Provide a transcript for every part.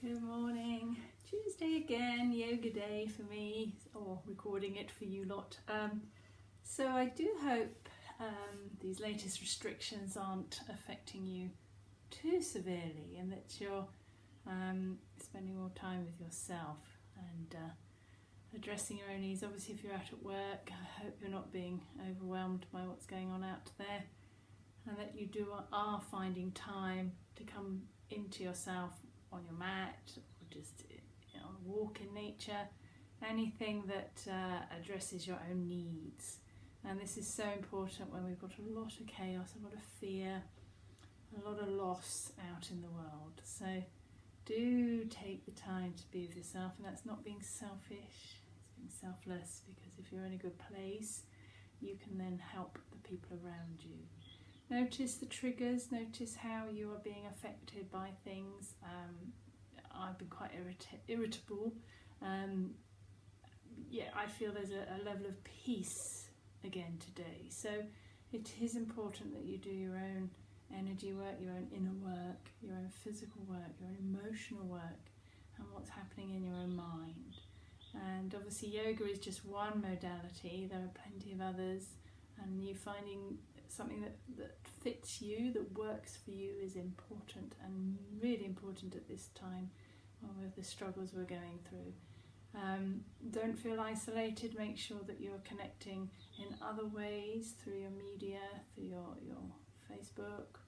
Good morning. Tuesday again, yoga day for me, or recording it for you lot. So I do hope these latest restrictions aren't affecting you too severely, and that you're spending more time with yourself and addressing your own needs. Obviously, if you're out at work, I hope you're not being overwhelmed by what's going on out there, and that you are finding time to come into yourself on your mat, or just on a walk in nature, anything that addresses your own needs. And this is so important when we've got a lot of chaos, a lot of fear, a lot of loss out in the world. So do take the time to be with yourself, and that's not being selfish, it's being selfless, because if you're in a good place, you can then help the people around you. Notice the triggers, notice how you are being affected by things. I've been quite irritable. I feel there's a level of peace again today. So it is important that you do your own energy work, your own inner work, your own physical work, your own emotional work, and what's happening in your own mind. And obviously yoga is just one modality. There are plenty of others, and you finding something that fits you, that works for you, is important, and really important at this time with the struggles we're going through. Don't feel isolated. Make sure that you're connecting in other ways, through your media, through your Facebook.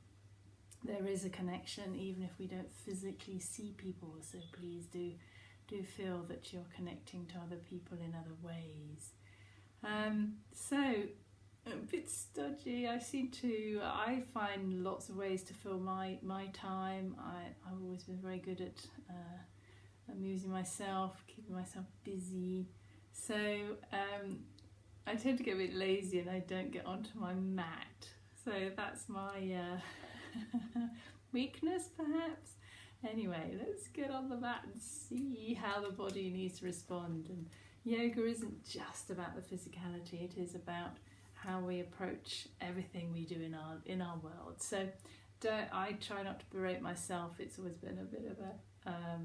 There is a connection even if we don't physically see people, so please do feel that you're connecting to other people in other ways. So a bit stodgy. I find lots of ways to fill my time. I've always been very good at amusing myself, keeping myself busy. So I tend to get a bit lazy and I don't get onto my mat. So that's my weakness perhaps. Anyway, let's get on the mat and see how the body needs to respond. And yoga isn't just about the physicality, it is about how we approach everything we do in our world. So I try not to berate myself. It's always been a bit of a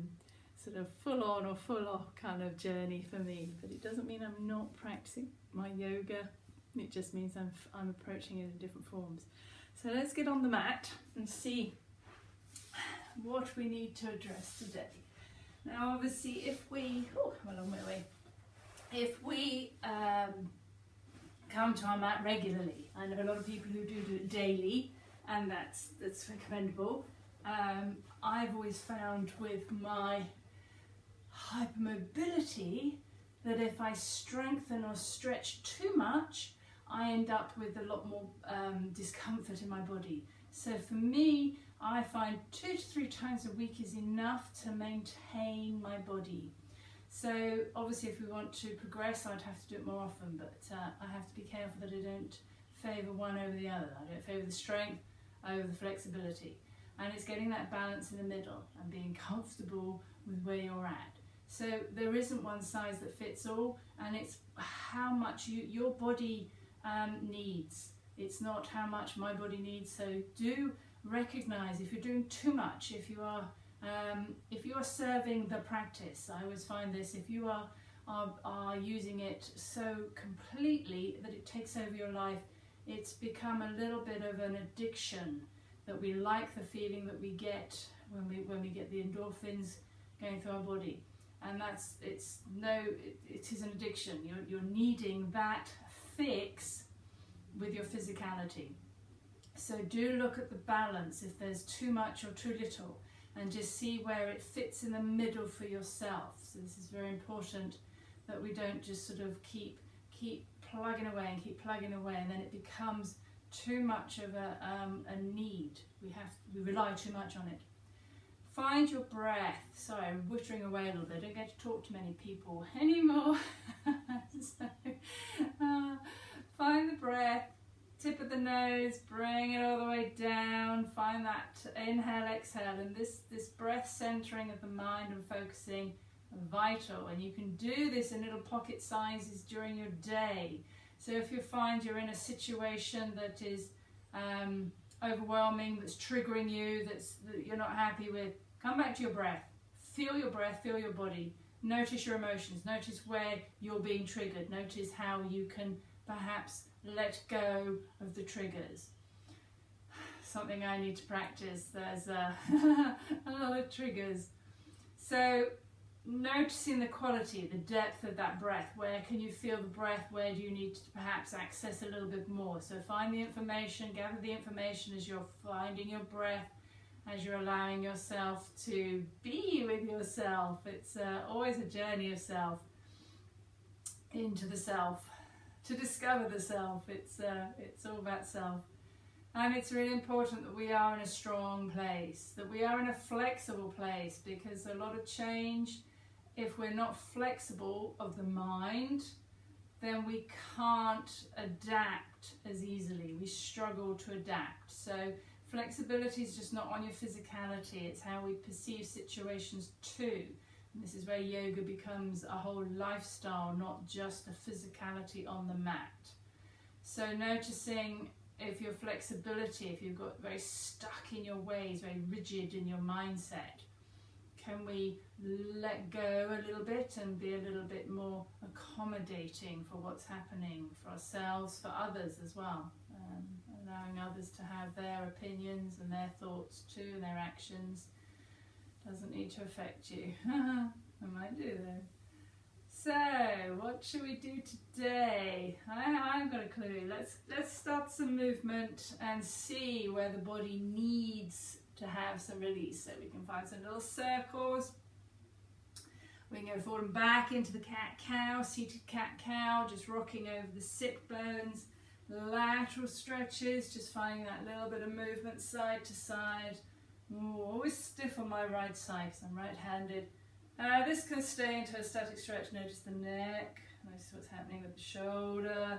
sort of full on or full off kind of journey for me, but it doesn't mean I'm not practicing my yoga. It just means I'm approaching it in different forms. So let's get on the mat and see what we need to address today. Now obviously if we I'm a long way, if we come to our mat regularly. I know a lot of people who do it daily, and that's commendable. I've always found with my hypermobility that if I strengthen or stretch too much, I end up with a lot more discomfort in my body. So for me, I find 2 to 3 times a week is enough to maintain my body. So obviously if we want to progress, I'd have to do it more often, but I have to be careful that I don't favour one over the other. I don't favour the strength over the flexibility. And it's getting that balance in the middle and being comfortable with where you're at. So there isn't one size that fits all, and it's how much your body needs. It's not how much my body needs. So do recognise if you're doing too much, if you are serving the practice. I always find this, if you are using it so completely that it takes over your life, it's become a little bit of an addiction, that we like the feeling that we get when we get the endorphins going through our body, and it is an addiction. You're needing that fix with your physicality. So do look at the balance, if there's too much or too little, and just see where it fits in the middle for yourself. So this is very important, that we don't just sort of keep plugging away and keep plugging away, and then it becomes too much of a need. We rely too much on it. Find your breath. Sorry, I'm wittering away a little bit. I don't get to talk to many people anymore. Find the breath. Tip of the nose, bring it all the way down. Find that inhale, exhale, and this breath centering of the mind and focusing, vital. And you can do this in little pocket sizes during your day. So if you find you're in a situation that is overwhelming, that's triggering you, that you're not happy with, come back to your breath. feel your breath, feel your body. Notice your emotions. Notice where you're being triggered. Notice how you can perhaps let go of the triggers. Something I need to practice. There's a lot of triggers. So noticing the quality, the depth of that breath. Where can you feel the breath? Where do you need to perhaps access a little bit more? So find the information, gather the information as you're finding your breath, as you're allowing yourself to be with yourself. It's always a journey of self, into the self, to discover the self. It's all about self. And it's really important that we are in a strong place, that we are in a flexible place, because a lot of change, if we're not flexible of the mind, then we can't adapt as easily. We struggle to adapt. So flexibility is just not on your physicality, it's how we perceive situations too. And this is where yoga becomes a whole lifestyle, not just a physicality on the mat. So noticing if your flexibility, if you've got very stuck in your ways, very rigid in your mindset, can we let go a little bit and be a little bit more accommodating for what's happening for ourselves, for others as well, allowing others to have their opinions and their thoughts too, and their actions. Doesn't need to affect you. It might do though. So, what should we do today? I've got a clue. Let's start some movement and see where the body needs to have some release. So we can find some little circles. We can go forward and back into the cat-cow, seated cat-cow, just rocking over the sit bones. Lateral stretches, just finding that little bit of movement side to side. Ooh, always stiff on my right side because I'm right-handed. This can stay into a static stretch. Notice the neck, notice what's happening with the shoulder.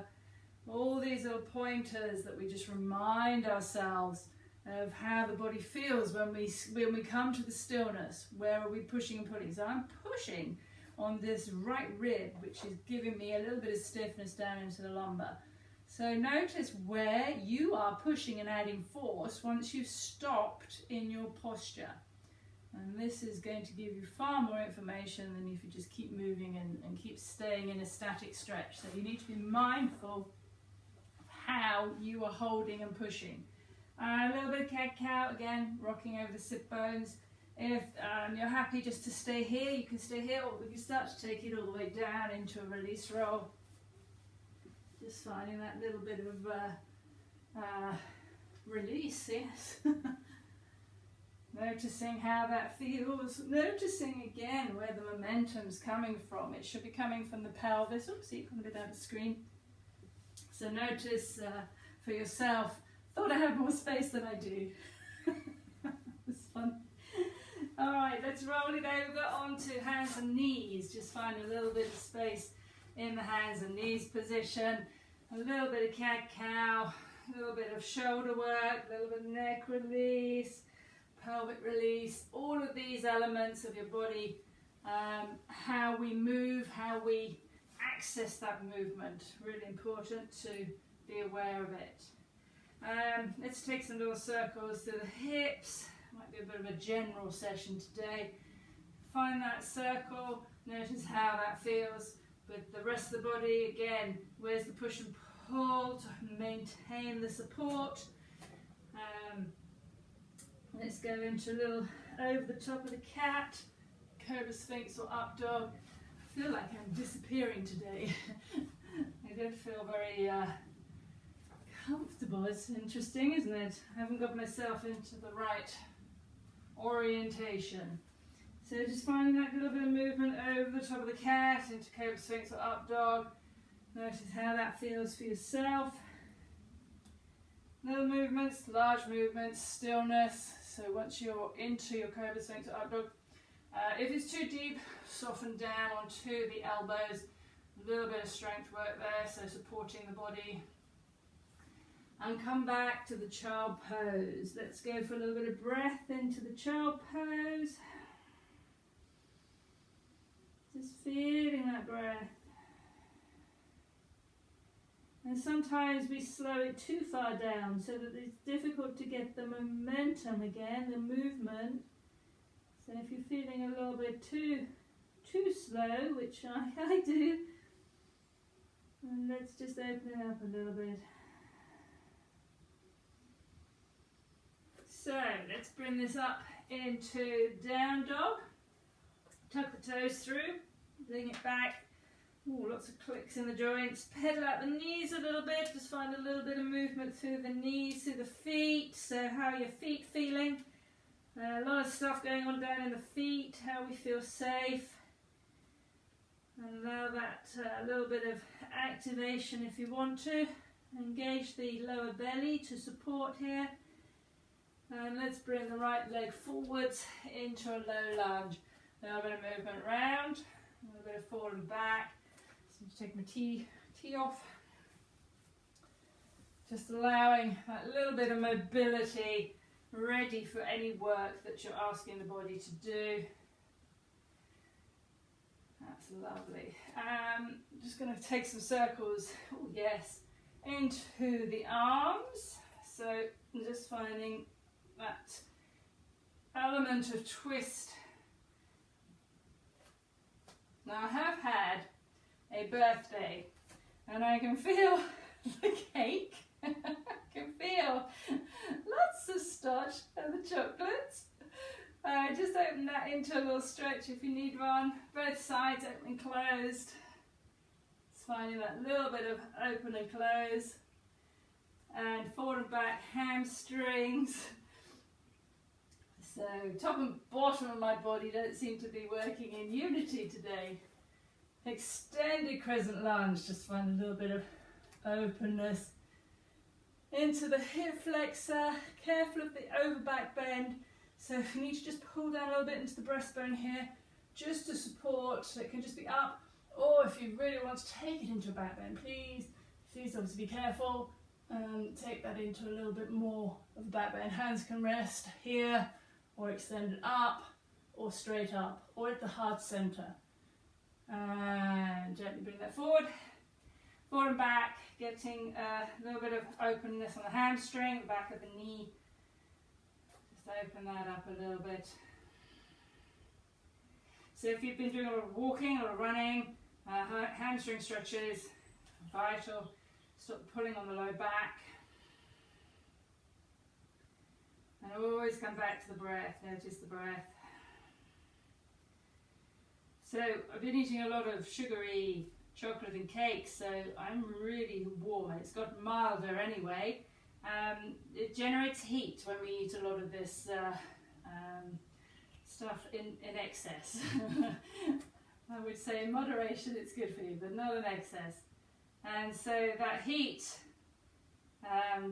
All these little pointers that we just remind ourselves of how the body feels when we come to the stillness. Where are we pushing and pulling? So I'm pushing on this right rib, which is giving me a little bit of stiffness down into the lumbar. So notice where you are pushing and adding force once you've stopped in your posture. And this is going to give you far more information than if you just keep moving and keep staying in a static stretch. So you need to be mindful of how you are holding and pushing. A little bit of cat-cow, again, rocking over the sit bones. If you're happy just to stay here, you can stay here, or we can start to take it all the way down into a release roll. Just finding that little bit of release, yes. Noticing how that feels. Noticing again where the momentum's coming from. It should be coming from the pelvis. Oopsie, got a bit out of the screen. So notice for yourself. Thought I had more space than I do. It's fun. All right, let's roll it over onto hands and knees. Just find a little bit of space in the hands and knees position. A little bit of cat-cow, a little bit of shoulder work, a little bit of neck release, pelvic release, all of these elements of your body, how we move, how we access that movement. Really important to be aware of it. Let's take some little circles to the hips. Might be a bit of a general session today. Find that circle, notice how that feels with the rest of the body. Again, where's the push and pull to maintain the support. Let's go into a little over the top of the cat, Cobra Sphinx or up dog. I feel like I'm disappearing today. I don't feel very comfortable. It's interesting, isn't it? I haven't got myself into the right orientation. So just finding that little bit of movement over the top of the cat into Cobra Sphinx or up dog. Notice how that feels for yourself. Little movements, large movements, stillness. So once you're into your Cobra Sphinx or up dog, if it's too deep, soften down onto the elbows. A little bit of strength work there, so supporting the body. And come back to the child pose. Let's go for a little bit of breath into the child pose. Just feeling that breath. And sometimes we slow it too far down so that it's difficult to get the momentum again, the movement. So if you feeling a little bit too slow, which I do, and let's just open it up a little bit. So let's bring this up into down dog. Tuck the toes through, bring it back. Ooh, lots of clicks in the joints. Pedal out the knees a little bit. Just find a little bit of movement through the knees, through the feet. So how are your feet feeling? A lot of stuff going on down in the feet. How we feel safe. And allow that little bit of activation if you want to. Engage the lower belly to support here. And let's bring the right leg forwards into a low lunge. A little bit of movement round, a little bit of falling back. So take my tea off. Just allowing that little bit of mobility, ready for any work that you're asking the body to do. That's lovely. Just going to take some circles, oh yes, into the arms. So I'm just finding that element of twist. Now I have had a birthday and I can feel the cake, I can feel lots of starch and the chocolates. Just open that into a little stretch if you need one. Both sides open and closed. Just finding that little bit of open and close. And forward and back hamstrings. So top and bottom of my body don't seem to be working in unity today. Extended crescent lunge, just find a little bit of openness into the hip flexor, careful of the over back bend. So if you need to just pull down a little bit into the breastbone here, just to support, so it can just be up, or if you really want to take it into a back bend, please obviously be careful and take that into a little bit more of a back bend. Hands can rest here, or extended up, or straight up, or at the heart center. And gently bring that forward and back, getting a little bit of openness on the hamstring, the back of the knee. Just open that up a little bit. So if you've been doing a lot of walking or running, hamstring stretches, vital. Stop pulling on the low back. And always come back to the breath, notice the breath. So I've been eating a lot of sugary chocolate and cake, so I'm really warm. It's got milder anyway. It generates heat when we eat a lot of this stuff in excess. I would say in moderation it's good for you, but not in excess. And so that heat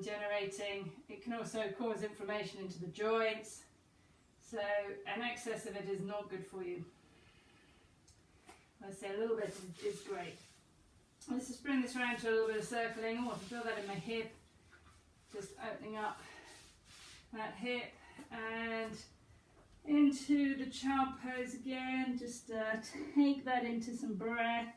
generating, it can also cause inflammation into the joints. So an excess of it is not good for you. I say a little bit is great. Let's just bring this around to a little bit of circling. Oh, I can feel that in my hip. Just opening up that hip and into the child pose again. Just take that into some breath.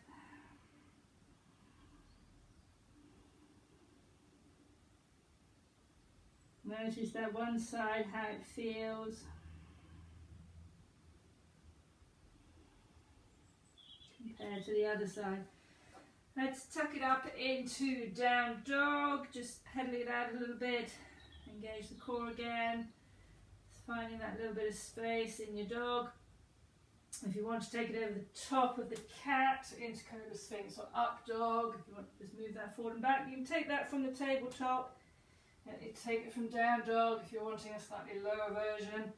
Notice that one side, how it feels. Compared to the other side. Let's tuck it up into down dog. Just pedal it out a little bit. Engage the core again. Just finding that little bit of space in your dog. If you want to take it over the top of the cat into Cobra Sphinx or up dog, if you want to just move that forward and back, you can take that from the tabletop. And you take it from down dog if you're wanting a slightly lower version.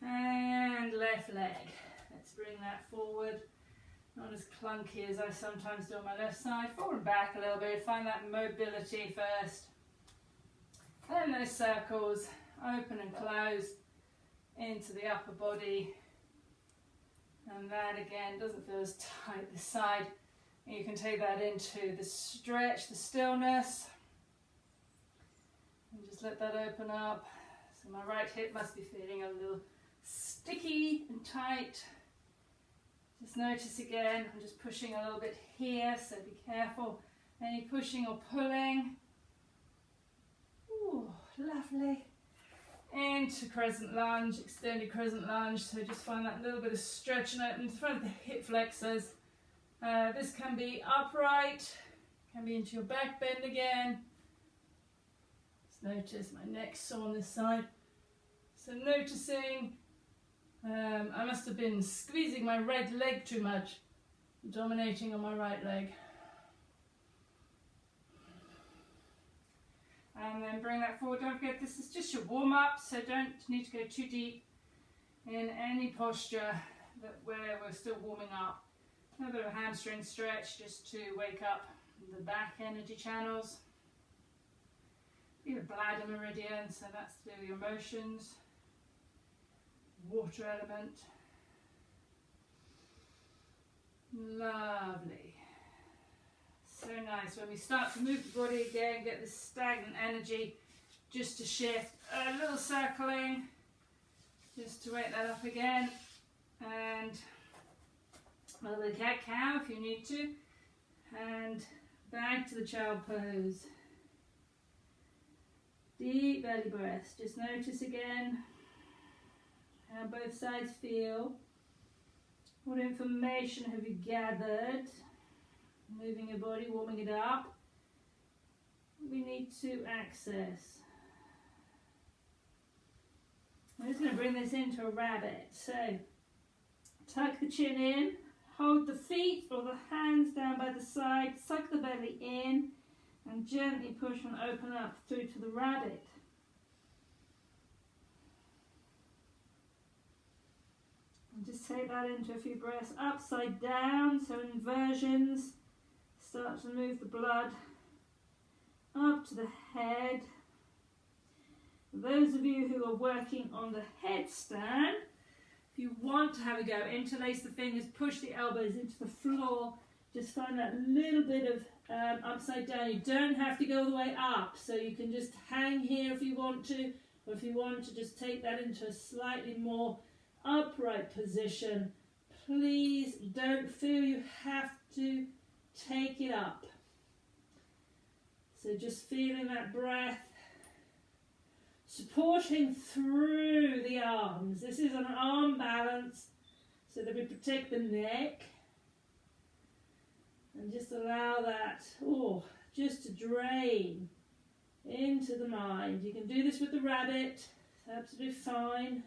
And left leg. Let's bring that forward. Not as clunky as I sometimes do on my left side. Forward and back a little bit. Find that mobility first. And then those circles, open and close into the upper body. And that again doesn't feel as tight this side. And you can take that into the stretch, the stillness. And just let that open up. So my right hip must be feeling a little sticky and tight. Just notice again, I'm just pushing a little bit here, so be careful. Any pushing or pulling. Ooh, lovely. into crescent lunge, extended crescent lunge. So just find that little bit of stretch and open in front of the hip flexors. This can be upright, can be into your back bend again. Just notice my neck's sore on this side. So noticing, I must have been squeezing my right leg too much, dominating on my right leg. And then bring that forward. Don't forget, this is just your warm-up, so don't need to go too deep in any posture where we're still warming up. A bit of a hamstring stretch just to wake up the back energy channels. Your bladder meridian, so that's to do with your emotions. Water element. Lovely. So nice. When we start to move the body again, get this stagnant energy, just to shift. A little circling, just to wake that up again. And a little cat-cow if you need to. And back to the child pose. Deep belly breath. Just notice again how both sides feel. What information have you gathered? Moving your body, warming it up. We need to access. I'm just going to bring this into a rabbit. So, tuck the chin in, hold the feet or the hands down by the side, suck the belly in, and gently push and open up through to the rabbit. And just take that into a few breaths. Upside down, so inversions. Start to move the blood up to the head. Those of you who are working on the headstand, if you want to have a go, interlace the fingers, push the elbows into the floor. Just find that little bit of upside down. You don't have to go all the way up, so you can just hang here if you want to, or if you want to just take that into a slightly more upright position. Please don't feel you have to take it up. So just feeling that breath, supporting through the arms. This is an arm balance so that we protect the neck. And just allow that, just to drain into the mind. You can do this with the rabbit, it's absolutely fine.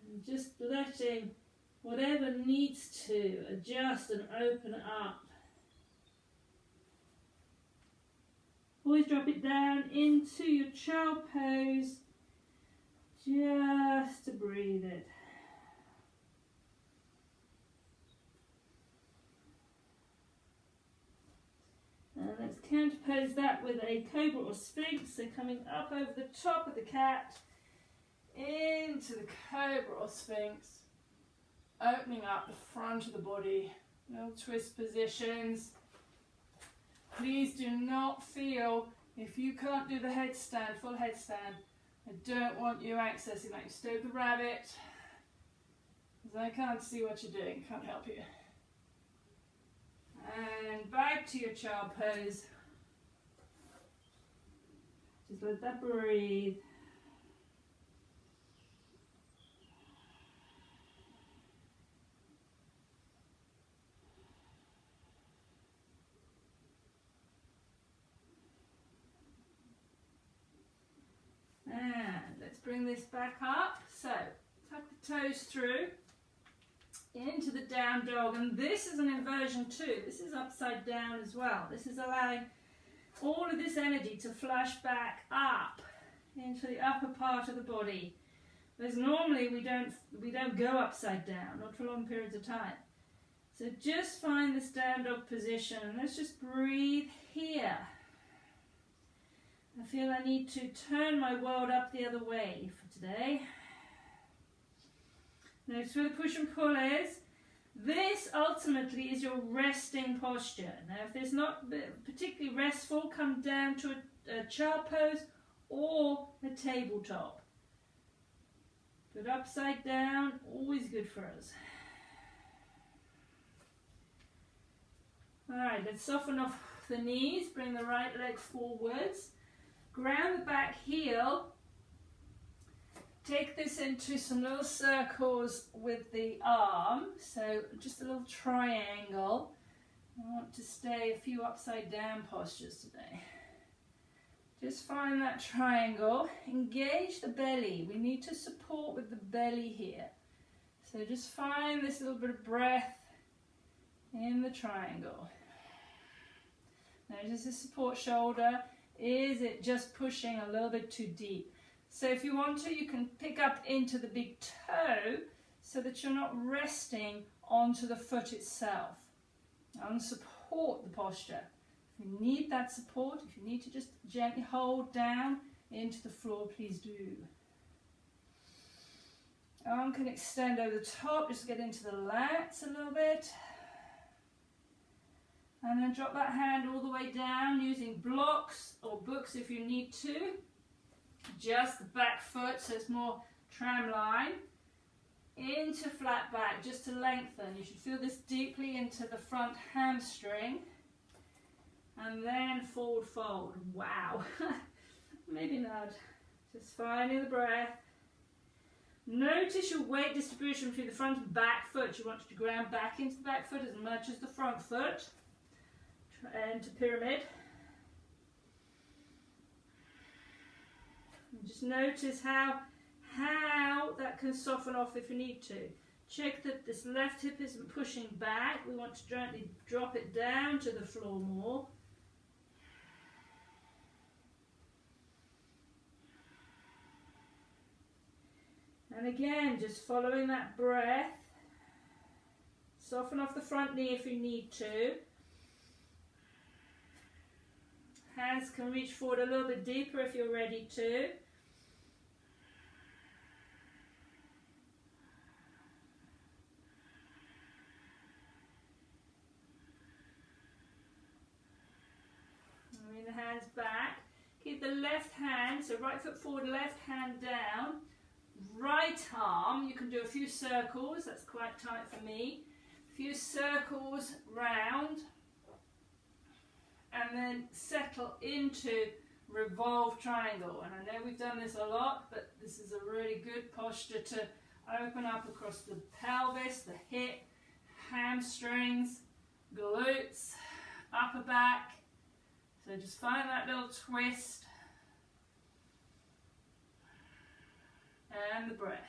And just letting whatever needs to adjust and open up. Always drop it down into your child pose, just to breathe it. And let's counterpose that with a cobra or sphinx. So coming up over the top of the cat, into the cobra or sphinx, opening up the front of the body, little twist positions. Please do not feel, if you can't do the headstand, full headstand, I don't want you accessing that. You stay with the rabbit, because I can't see what you're doing, can't help you. And back to your child pose. Just let that breathe. And let's bring this back up. So, tuck the toes through into the down dog, and this is an inversion too. This is upside down as well. This is allowing all of this energy to flush back up into the upper part of the body. Whereas normally we don't go upside down, not for long periods of time. So just find this down dog position, and let's just breathe here. I feel I need to turn my world up the other way for today. Notice where the push and pull is. This ultimately is your resting posture. Now if there's not particularly restful, come down to a child pose or a tabletop. But upside down, always good for us. Alright, let's soften off the knees, bring the right leg forwards. Ground the back heel. Take this into some little circles with the arm, so just a little triangle. I want to stay a few upside down postures today. Just find that triangle, engage the belly. We need to support with the belly here. So just find this little bit of breath in the triangle. Notice the support shoulder. Is it just pushing a little bit too deep? So if you want to, you can pick up into the big toe so that you're not resting onto the foot itself. And support the posture. If you need that support, if you need to just gently hold down into the floor, please do. Arm can extend over the top, just get into the lats a little bit. And then drop that hand all the way down using blocks or books if you need to. Just the back foot, so it's more tram line. Into flat back, just to lengthen. You should feel this deeply into the front hamstring. And then forward fold. Wow. Maybe not. Just finding the breath. Notice your weight distribution between the front and back foot. You want to ground back into the back foot as much as the front foot. And to pyramid. And just notice how that can soften off if you need to. Check that this left hip isn't pushing back. We want to gently drop it down to the floor more. And again, just following that breath. Soften off the front knee if you need to. Hands can reach forward a little bit deeper if you're ready to. Bring the hands back. Keep the left hand, so right foot forward, left hand down. Right arm, you can do a few circles, that's quite tight for me. A few circles round. And then settle into revolve triangle. And I know we've done this a lot, but this is a really good posture to open up across the pelvis, the hip, hamstrings, glutes, upper back. So just find that little twist. And the breath.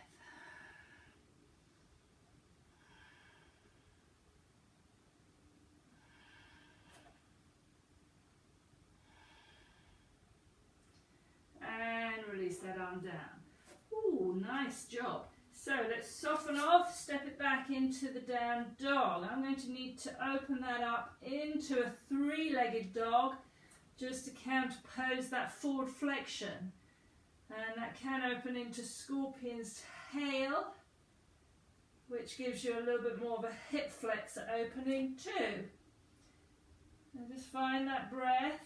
And release that arm down. Ooh, nice job. So let's soften off, step it back into the down dog. I'm going to need to open that up into a three-legged dog just to counterpose that forward flexion. And that can open into scorpion's tail, which gives you a little bit more of a hip flexor opening too. And just find that breath.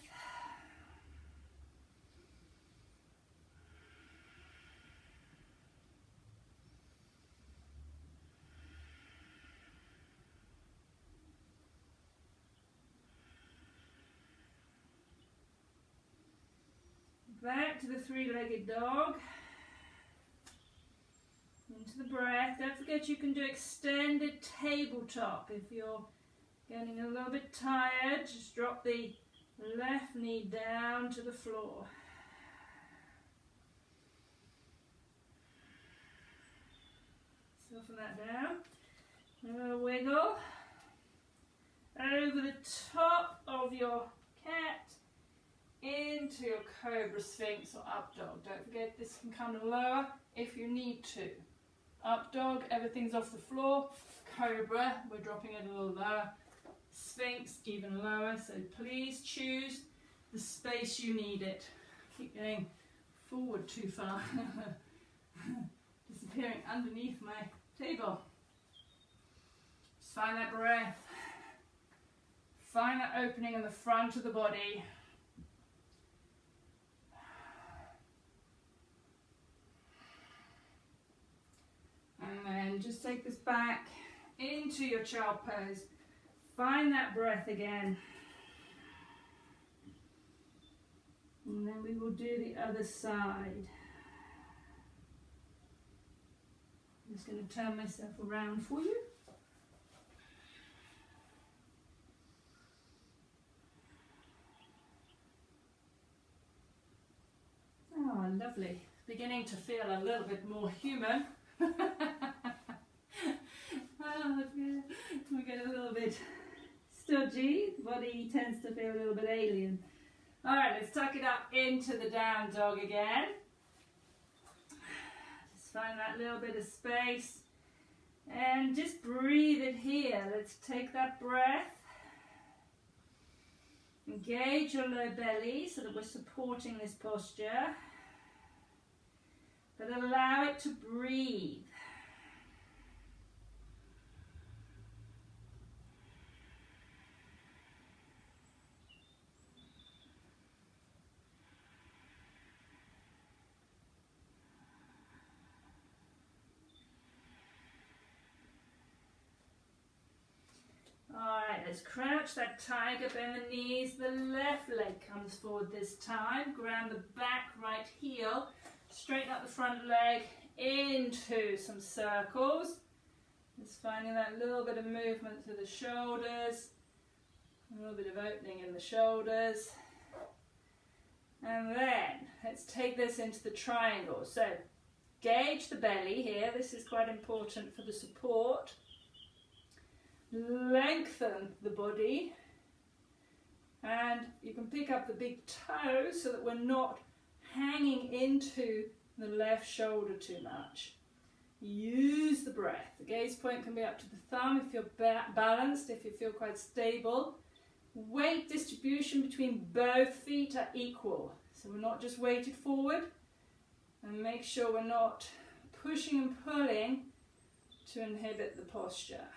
Back to the three-legged dog. Into the breath. Don't forget you can do extended tabletop. If you're getting a little bit tired, just drop the left knee down to the floor. Soften that down. A little wiggle. Over the top of your cat. Into your cobra, sphinx or up dog. Don't forget this can come lower if you need to. Up dog, everything's off the floor. Cobra, we're dropping it a little lower. Sphinx, even lower. So please choose the space you need it. Keep going forward too far. Disappearing underneath my table. Just find that breath. Find that opening in the front of the body. And then just take this back into your child pose. Find that breath again. And then we will do the other side. I'm just going to turn myself around for you. Oh, lovely. Beginning to feel a little bit more human. Oh, we get a little bit stodgy. The body tends to feel a little bit alien. All right, let's tuck it up into the down dog again. Just find that little bit of space and just breathe it here. Let's take that breath. Engage your low belly so that we're supporting this posture, but allow it to breathe. Alright, let's crouch that tiger, bend the knees, the left leg comes forward this time, ground the back right heel, straighten up the front leg into some circles, just finding that little bit of movement through the shoulders, a little bit of opening in the shoulders, and then let's take this into the triangle. So gauge the belly here, this is quite important for the support. Lengthen the body, and you can pick up the big toe so that we're not hanging into the left shoulder too much. Use the breath. The gaze point can be up to the thumb if you're balanced, if you feel quite stable. Weight distribution between both feet are equal, so we're not just weighted forward, and make sure we're not pushing and pulling to inhibit the posture.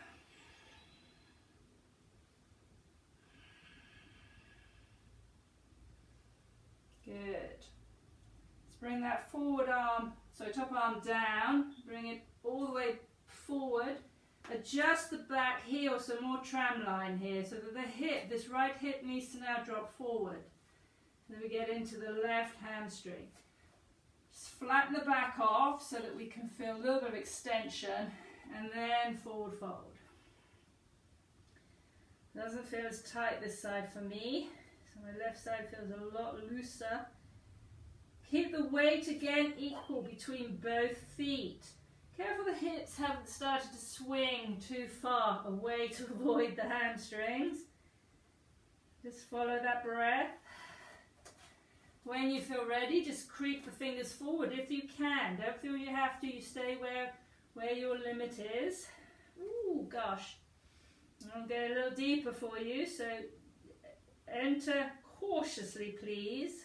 Good. Let's bring that forward arm, so top arm down, bring it all the way forward. Adjust the back heel, so more tram line here, so that the hip, this right hip needs to now drop forward. Then we get into the left hamstring. Just flatten the back off so that we can feel a little bit of extension, and then forward fold. Doesn't feel as tight this side for me. So my left side feels a lot looser. Keep the weight again equal between both feet. Careful the hips haven't started to swing too far away to avoid the hamstrings. Just follow that breath. When you feel ready, just creep the fingers forward if you can. Don't feel you have to. You stay where your limit is. Ooh, gosh. I'll go a little deeper for you, so enter cautiously, please.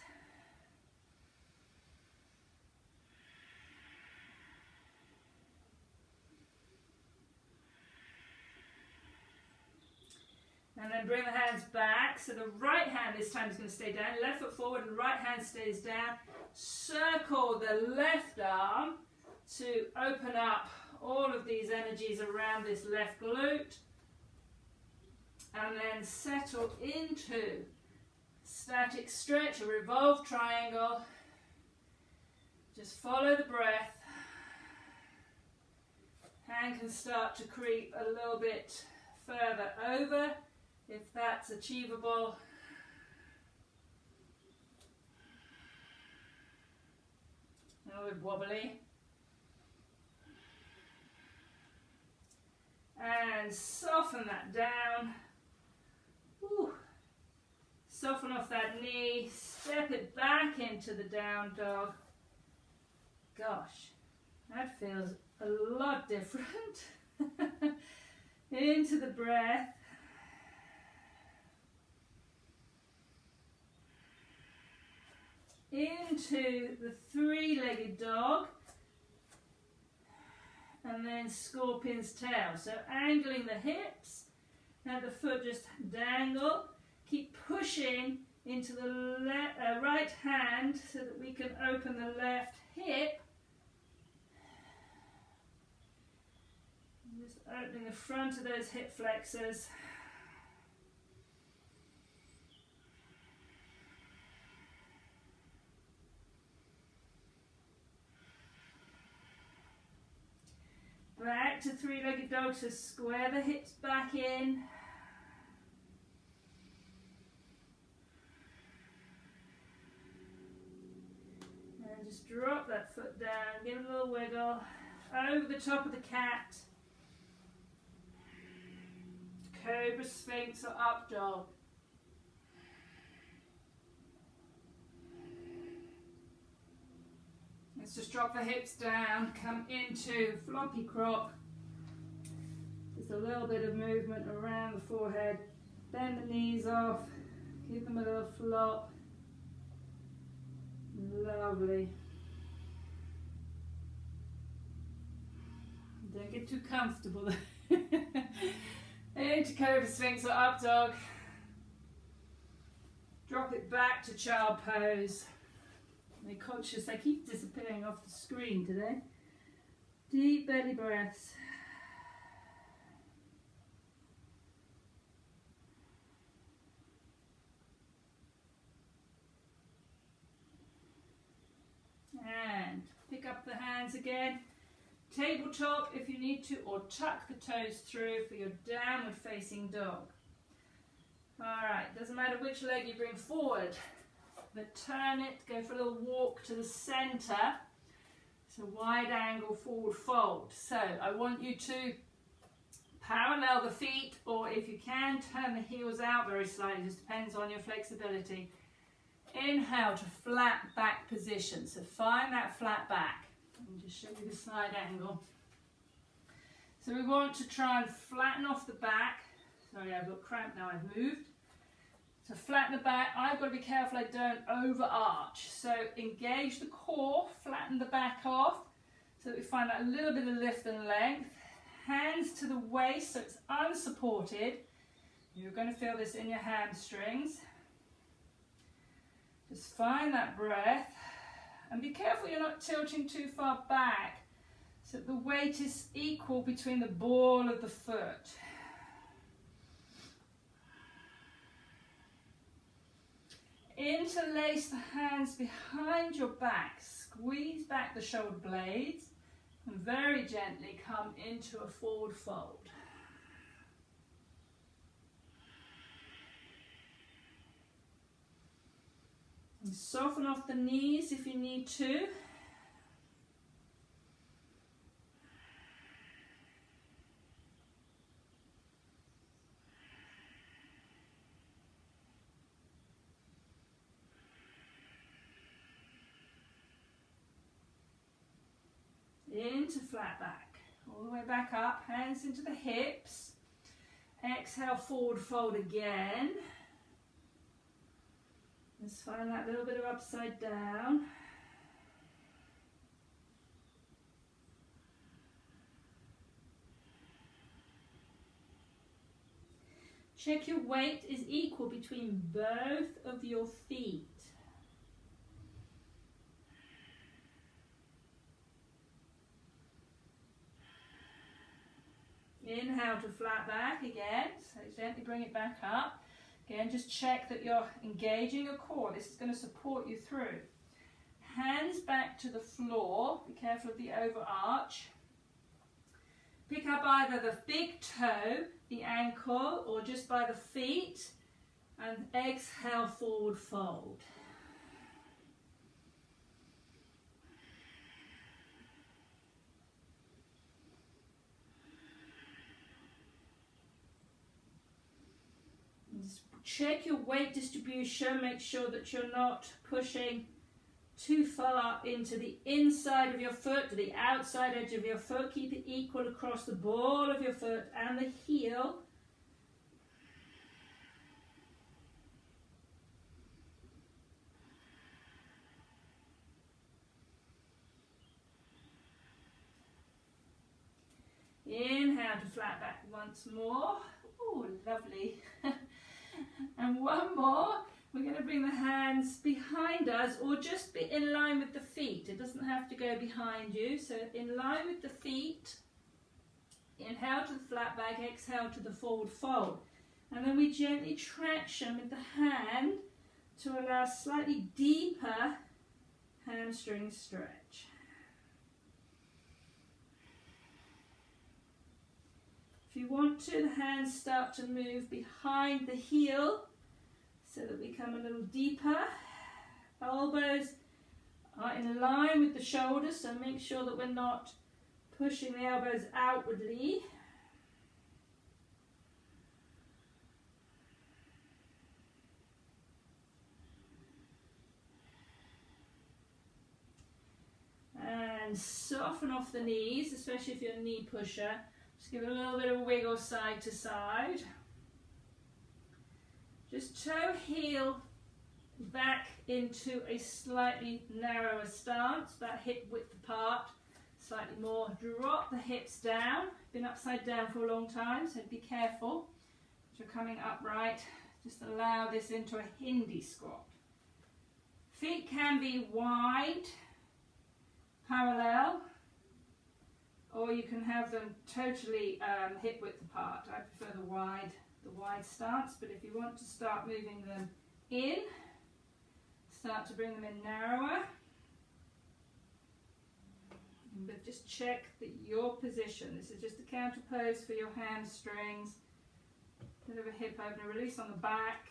And then bring the hands back. So the right hand this time is going to stay down. Left foot forward and right hand stays down. Circle the left arm to open up all of these energies around this left glute. And then settle into static stretch, a revolved triangle. Just follow the breath. Hand can start to creep a little bit further over if that's achievable. A little bit wobbly. And soften that down. Ooh. Soften off that knee, step it back into the down dog. Gosh, that feels a lot different. Into the breath. Into the three-legged dog. And then scorpion's tail. So angling the hips. Now the foot just dangle. Keep pushing into the right hand so that we can open the left hip. Just opening the front of those hip flexors. back to three-legged dog, so square the hips back in. And just drop that foot down, give it a little wiggle, over the top of the cat. Cobra, Sphinx or up dog. Let's just drop the hips down, come into floppy croc. Just a little bit of movement around the forehead. Bend the knees off, give them a little flop. Lovely. Don't get too comfortable. Into Cobra, Sphinx or up dog. Drop it back to child pose. Be conscious, they keep disappearing off the screen today. Deep belly breaths. And pick up the hands again. Tabletop if you need to, or tuck the toes through for your downward facing dog. Alright, doesn't matter which leg you bring forward, but turn it, go for a little walk to the center. It's a wide angle forward fold. So I want you to parallel the feet, or if you can, turn the heels out very slightly, just depends on your flexibility. Inhale to flat back position, so find that flat back. Let me just show you the side angle. So we want to try and flatten off the back. Sorry, I've got cramp now, I've moved. So flatten the back. I've got to be careful I don't overarch. So engage the core, flatten the back off, so that we find that a little bit of lift and length. Hands to the waist, so it's unsupported. You're going to feel this in your hamstrings. Just find that breath. And be careful you're not tilting too far back, so that the weight is equal between the ball of the foot. Interlace the hands behind your back, squeeze back the shoulder blades, and very gently come into a forward fold. And soften off the knees if you need to. Into flat back, all the way back up, hands into the hips. Exhale, forward fold again. Let's find that little bit of upside down. Check your weight is equal between both of your feet. Inhale to flat back again, so gently bring it back up. Again, just check that you're engaging your core. This is going to support you through. Hands back to the floor. Be careful of the overarch. Pick up either the big toe, the ankle, or just by the feet. And exhale, forward fold. Check your weight distribution, make sure that you're not pushing too far into the inside of your foot, to the outside edge of your foot. Keep it equal across the ball of your foot and the heel. Inhale to flat back once more. Oh, lovely. And one more. We're going to bring the hands behind us, or just be in line with the feet. It doesn't have to go behind you. So in line with the feet. Inhale to the flat back, exhale to the forward fold. And then we gently traction with the hand to allow slightly deeper hamstring stretch. you want to, the hands start to move behind the heel so that we come a little deeper. Elbows are in line with the shoulders, so make sure that we're not pushing the elbows outwardly. And soften off the knees, especially if you're a knee pusher. Just give it a little bit of wiggle side to side. Just toe heel back into a slightly narrower stance, that hip width apart, slightly more. Drop the hips down. Been upside down for a long time, so be careful as you're coming upright. Just allow this into a Hindi squat. Feet can be wide, parallel, or you can have them totally hip width apart. I prefer the wide stance, but if you want to start moving them in, start to bring them in narrower. But just check that your position. This is just a counter pose for your hamstrings. Bit of a hip opener, release on the back.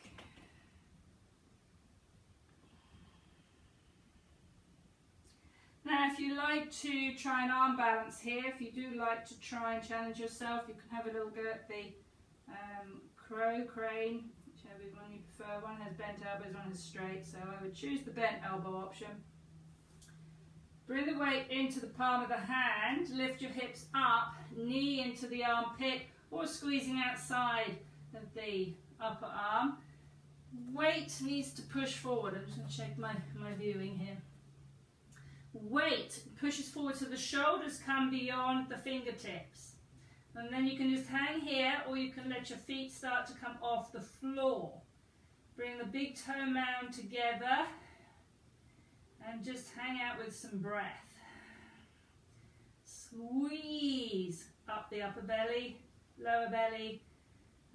Now, if you like to try an arm balance here, if you do like to try and challenge yourself, you can have a little go at the crow, crane, whichever one you prefer. One has bent elbows, one has straight, so I would choose the bent elbow option. Bring the weight into the palm of the hand, lift your hips up, knee into the armpit, or squeezing outside of the upper arm. Weight needs to push forward. I'm just going to check my viewing here. Weight pushes forward so the shoulders come beyond the fingertips. And then you can just hang here, or you can let your feet start to come off the floor. Bring the big toe mound together and just hang out with some breath. Squeeze up the upper belly, lower belly,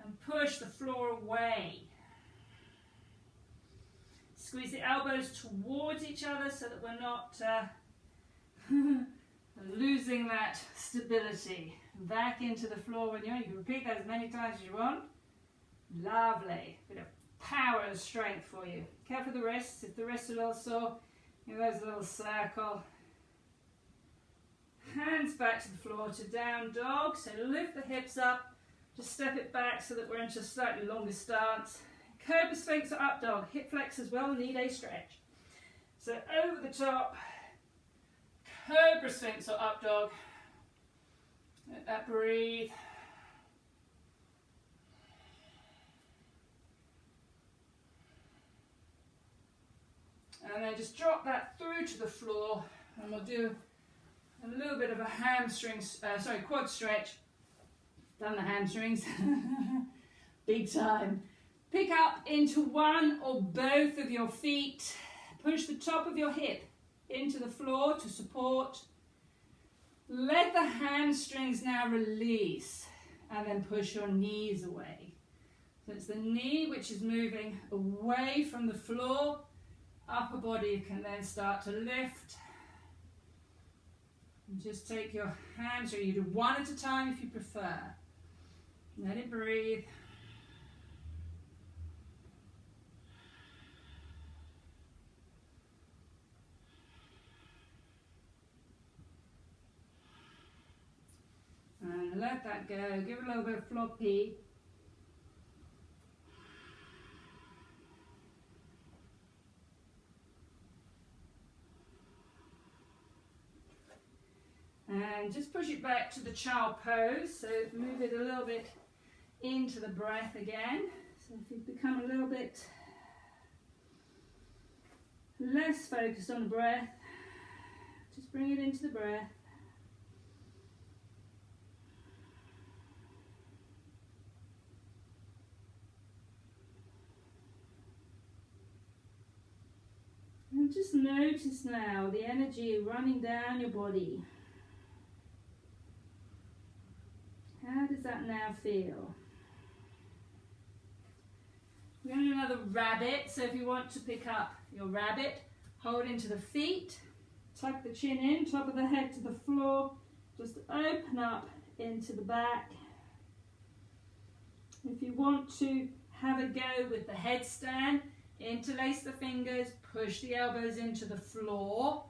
and push the floor away. Squeeze the elbows towards each other so that we're not losing that stability. Back into the floor when you're. You can repeat that as many times as you want. Lovely. Bit of power and strength for you. Careful the wrists. If the wrists are a little sore, give those a little circle. Hands back to the floor to down dog. So lift the hips up. Just step it back so that we're into a slightly longer stance. Cobra Sphinx or up dog. Hip flex as well, need a stretch. So over the top, Cobra Sphinx or up dog. Let that breathe. And then just drop that through to the floor, and we'll do a little bit of a quad stretch. Done the hamstrings. Big time. Pick up into one or both of your feet. Push the top of your hip into the floor to support. Let the hamstrings now release, and then push your knees away. So it's the knee which is moving away from the floor. Upper body can then start to lift. And just take your hamstring. You do one at a time if you prefer. Let it breathe. And let that go. Give it a little bit of floppy. And just push it back to the child pose. So move it a little bit into the breath again. So if you become a little bit less focused on the breath, just bring it into the breath. And just notice now the energy running down your body. How does that now feel? We're going to do another rabbit. So if you want to pick up your rabbit, hold into the feet, tuck the chin in, top of the head to the floor, just open up into the back, If you want to have a go with the headstand, interlace the fingers, push the elbows into the floor.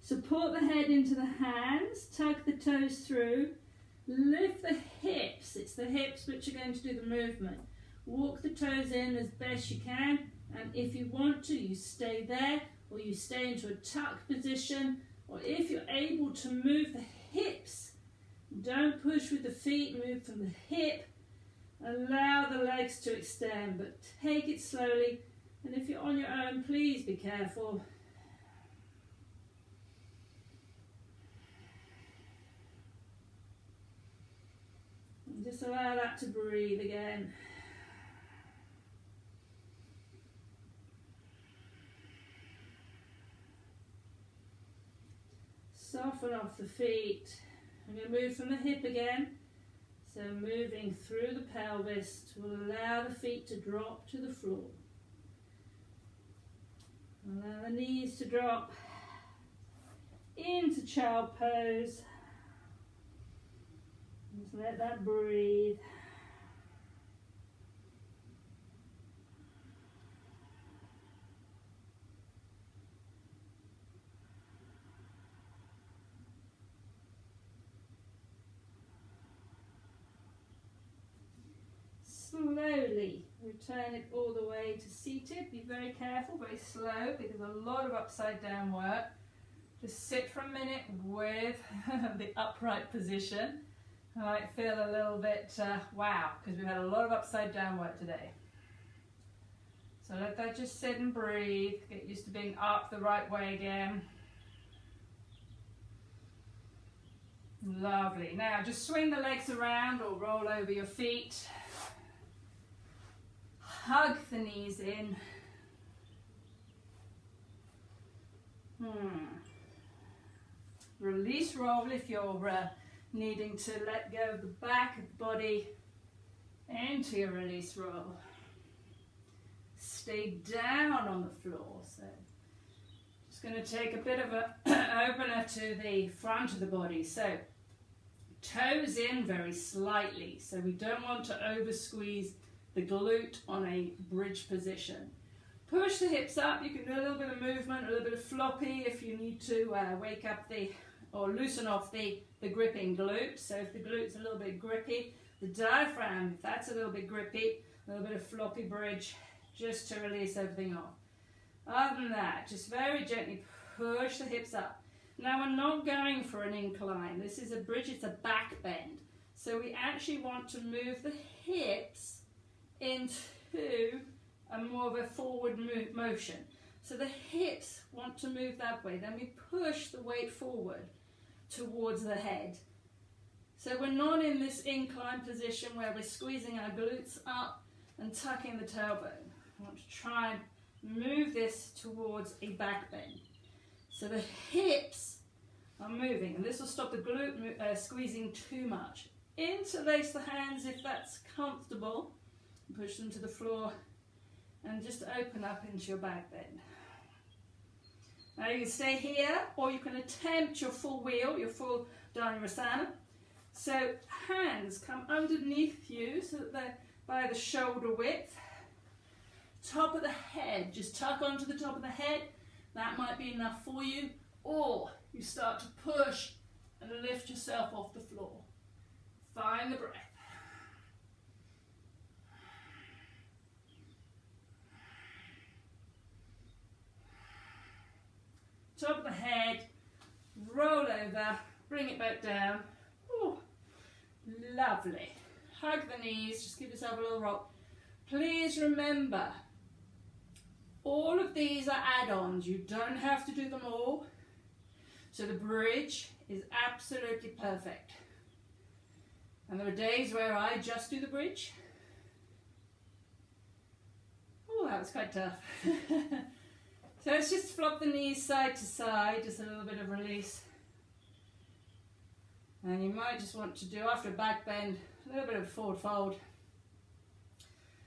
Support the head into the hands, tuck the toes through, lift the hips. It's the hips which are going to do the movement. Walk the toes in as best you can, and if you want to, you stay there, or you stay into a tuck position, or if you're able to move the hips, don't push with the feet, move from the hip, allow the legs to extend, but take it slowly, and if you're on your own, please be careful. And just allow that to breathe again. Soften off the feet. I'm going to move from the hip again. So moving through the pelvis to allow the feet to drop to the floor. Allow the knees to drop into child pose. Just let that breathe. Slowly return it all the way to seated. Be very careful, very slow, because a lot of upside down work. Just sit for a minute with the upright position. I might feel a little bit wow, because we've had a lot of upside down work today. So let that just sit and breathe. Get used to being up the right way again. Lovely. Now just swing the legs around or roll over your feet. Hug the knees in. Release roll if you're needing to let go of the back of the body into your release roll. Stay down on the floor. So just going to take a bit of an opener to the front of the body. So toes in very slightly. So we don't want to over squeeze the glute on a bridge position. Push the hips up. You can do a little bit of movement, a little bit of floppy if you need to wake up or loosen off the gripping glute. So if the glute's a little bit grippy, the diaphragm, if that's a little bit grippy, a little bit of floppy bridge just to release everything off. Other than that, just very gently push the hips up. Now we're not going for an incline. This is a bridge, it's a back bend. So we actually want to move the hips into a more of a forward motion. So the hips want to move that way. Then we push the weight forward towards the head. So we're not in this incline position where we're squeezing our glutes up and tucking the tailbone. I want to try and move this towards a back bend. So the hips are moving, and this will stop the glute squeezing too much. Interlace the hands if that's comfortable. Push them to the floor and just open up into your back bend. Now you can stay here, or you can attempt your full wheel, your full Dhanurasana. So hands come underneath you so that they're by the shoulder width. Top of the head, just tuck onto the top of the head. That might be enough for you. Or you start to push and lift yourself off the floor. Find the breath. Top of the head, roll over, bring it back down. Ooh, lovely. Hug the knees, just give yourself a little rock. Please remember, all of these are add-ons. You don't have to do them all. So the bridge is absolutely perfect. And there are days where I just do the bridge. Oh, that was quite tough. So let's just flop the knees side to side, just a little bit of release. And you might just want to do, after a back bend, a little bit of a forward fold,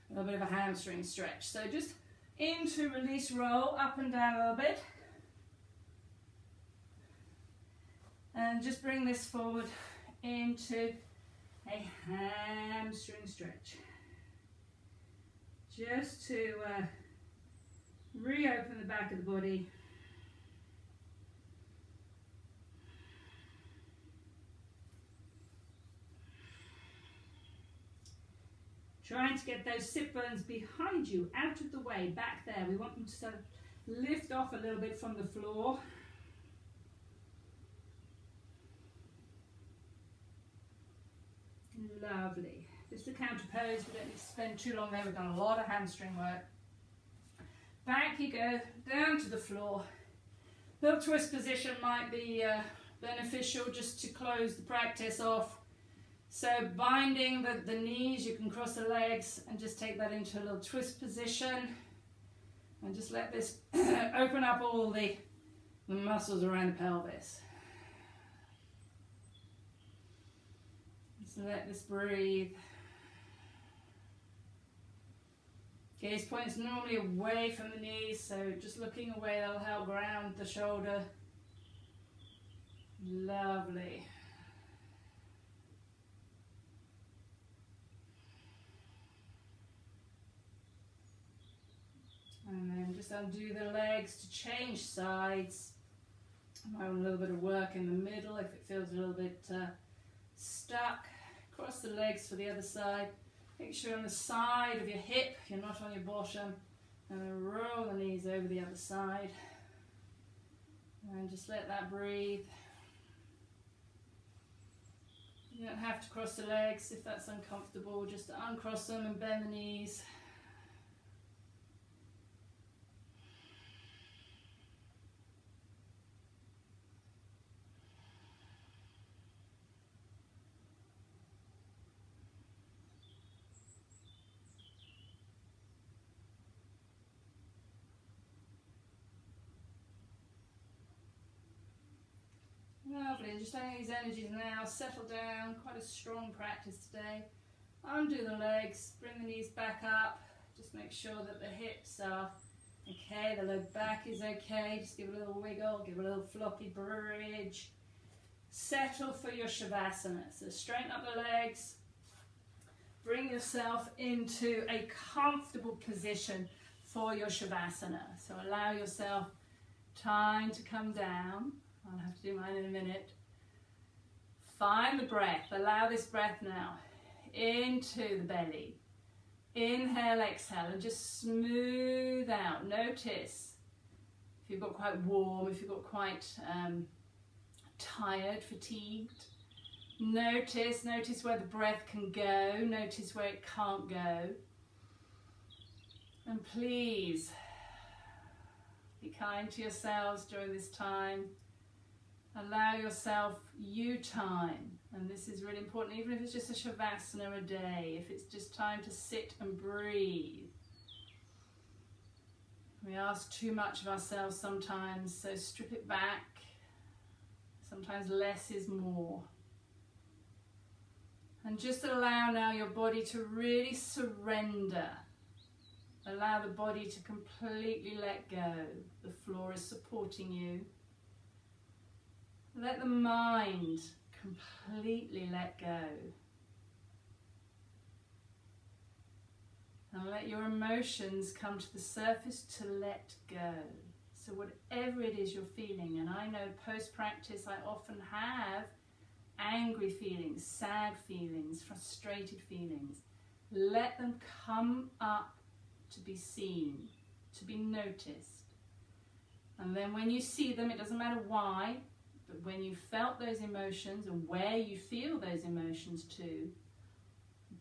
a little bit of a hamstring stretch. So just into release roll, up and down a little bit. And just bring this forward into a hamstring stretch. Just to reopen the back of the body. Trying to get those sit bones behind you, out of the way, back there. We want them to sort of lift off a little bit from the floor. Lovely. Just a counter pose. We don't need to spend too long there. We've done a lot of hamstring work. Back you go, down to the floor. Little twist position might be beneficial just to close the practice off. So binding the knees, you can cross the legs and just take that into a little twist position. And just let this open up all the muscles around the pelvis. Just let this breathe. Gaze points normally away from the knees, so just looking away, that'll help ground the shoulder. Lovely. And then just undo the legs to change sides. I might want a little bit of work in the middle if it feels a little bit stuck. Cross the legs for the other side. Make sure on the side of your hip, you're not on your bottom. And then roll the knees over the other side. And just let that breathe. You don't have to cross the legs if that's uncomfortable. Just uncross them and bend the knees. Lovely, and just letting these energies now settle down. Quite a strong practice today. Undo the legs, bring the knees back up. Just make sure that the hips are okay, the low back is okay. Just give it a little wiggle, give it a little floppy bridge. Settle for your Shavasana. So straighten up the legs. Bring yourself into a comfortable position for your Shavasana. So allow yourself time to come down. I'll have to do mine in a minute. Find the breath. Allow this breath now into the belly. Inhale, exhale, and just smooth out. Notice if you've got quite warm, if you've got quite tired, fatigued. Notice where the breath can go. Notice where it can't go. And please be kind to yourselves during this time. Allow yourself you time, and this is really important, even if it's just a Shavasana a day, if it's just time to sit and breathe. We ask too much of ourselves sometimes, so strip it back. Sometimes less is more. And just allow now your body to really surrender. Allow the body to completely let go. The floor is supporting you. Let the mind completely let go. And let your emotions come to the surface to let go. So whatever it is you're feeling, and I know post-practice I often have angry feelings, sad feelings, frustrated feelings. Let them come up to be seen, to be noticed. And then when you see them, it doesn't matter why, but when you felt those emotions and where you feel those emotions to,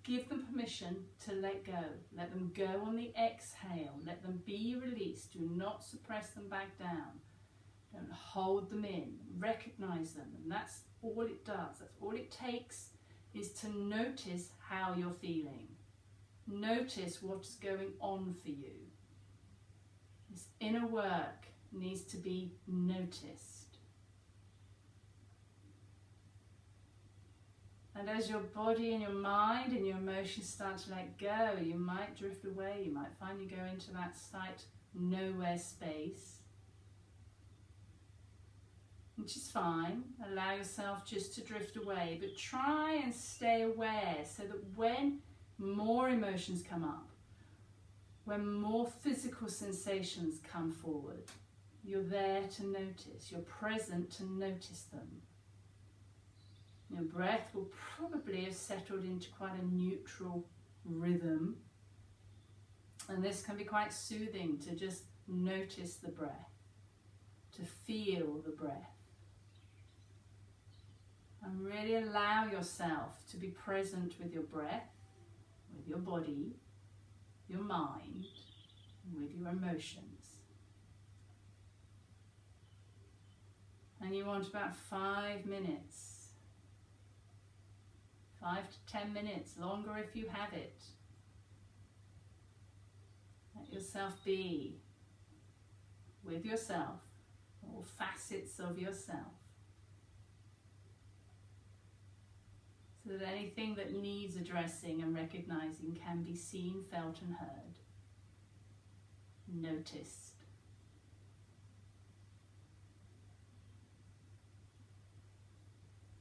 give them permission to let go. Let them go on the exhale. Let them be released. Do not suppress them back down. Don't hold them in. Recognize them. And that's all it does. That's all it takes, is to notice how you're feeling. Notice what's going on for you. This inner work needs to be noticed. And as your body and your mind and your emotions start to let go, you might drift away. You might find you go into that sight nowhere space. which is fine. Allow yourself just to drift away, but try and stay aware so that when more emotions come up, when more physical sensations come forward, you're there to notice, you're present to notice them. Your breath will probably have settled into quite a neutral rhythm, and this can be quite soothing to just notice the breath, to feel the breath. And really allow yourself to be present with your breath, with your body, your mind, and with your emotions. And you want about 5 minutes. 5 to 10 minutes, longer if you have it. Let yourself be with yourself, all facets of yourself. So that anything that needs addressing and recognizing can be seen, felt and heard, noticed.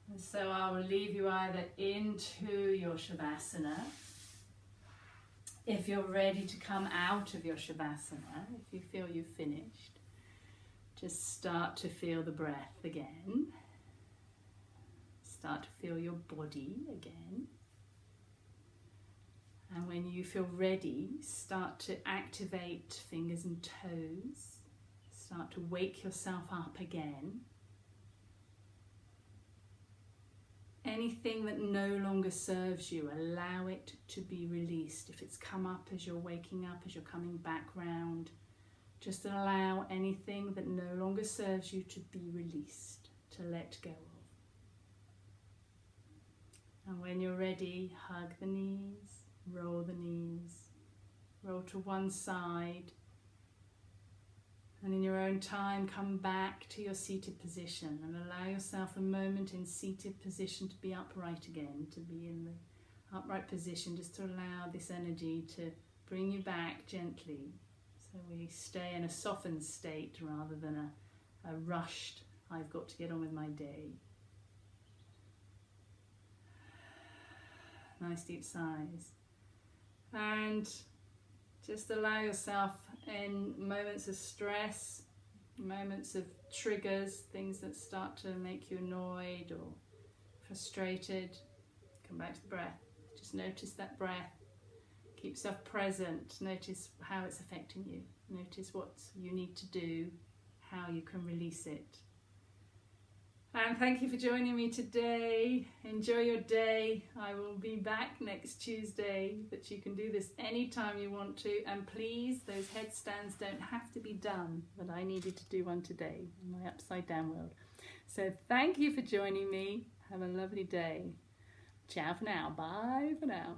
And so I will leave you either into your Shavasana. If you're ready to come out of your Shavasana, if you feel you've finished, just start to feel the breath again. Start to feel your body again. And when you feel ready, start to activate fingers and toes. Start to wake yourself up again. Anything that no longer serves you, allow it to be released. If it's come up as you're waking up, as you're coming back round, just allow anything that no longer serves you to be released, to let go of. And when you're ready, hug the knees, roll to one side, and in your own time come back to your seated position and allow yourself a moment in seated position to be upright again, to be in the upright position, just to allow this energy to bring you back gently, so we stay in a softened state rather than a rushed, I've got to get on with my day. Nice deep sighs, and just allow yourself in moments of stress, moments of triggers, things that start to make you annoyed or frustrated, come back to the breath. Just notice that breath, keep yourself present, notice how it's affecting you, notice what you need to do, how you can release it. And thank you for joining me today. Enjoy your day. I will be back next Tuesday, but you can do this anytime you want to. And please, those headstands don't have to be done, but I needed to do one today in my upside down world. So thank you for joining me. Have a lovely day. Ciao for now. Bye for now.